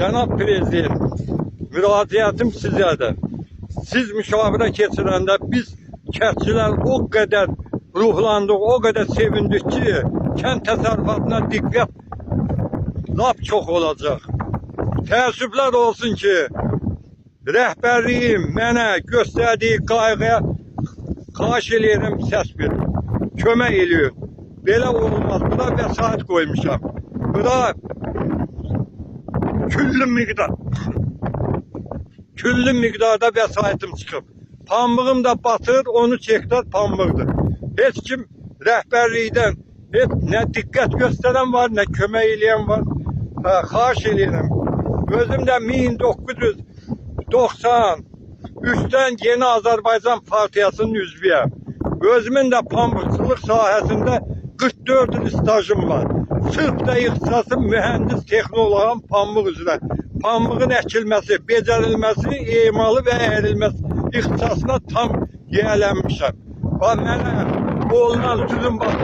Cənab Prezident, müraciətim sizədir. Siz müşavirə keçirəndə biz kəndçilər o qədər ruhlandıq, o qədər sevindik ki, kənd təsərrüfatına diqqət lap çox olacaq. Təəssüflər olsun ki, rəhbərliyim mənə göstərdiyi qayğıya xahiş eləyirəm, səs verin. Kömək eləyin. Belə olmaz. Bura vəsait qoymuşam. Bura küllü miqdarda vəsaitim çıxıb. Pambığım da batır, 13 hektar pambıqdır. Heç kim rəhbərlikdən nə diqqət göstərən var, nə kömək eləyən var. Xahiş eləyirəm. Özüm də 1993-dən Yeni Azərbaycan Partiyasının üzvüyəm. Özümün də pambıqçılıq sahəsində 44 il stajım var. Sırf da ixtisasım mühəndis texnoloğum pambıq üzrə. Pambığın əkilməsi, becərilməsi, emalı və əyrilməsi ixtisasına tam yiyələnmişəm. Mənə olunan zülüm var.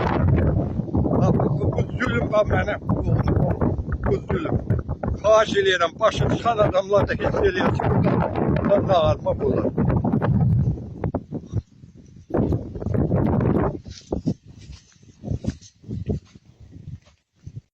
Bu zülüm var mənə. Bu zülüm. Xahiş eləyirəm, başı çıxan adamlar da hiss eləyəcək. Burada ağarma olur.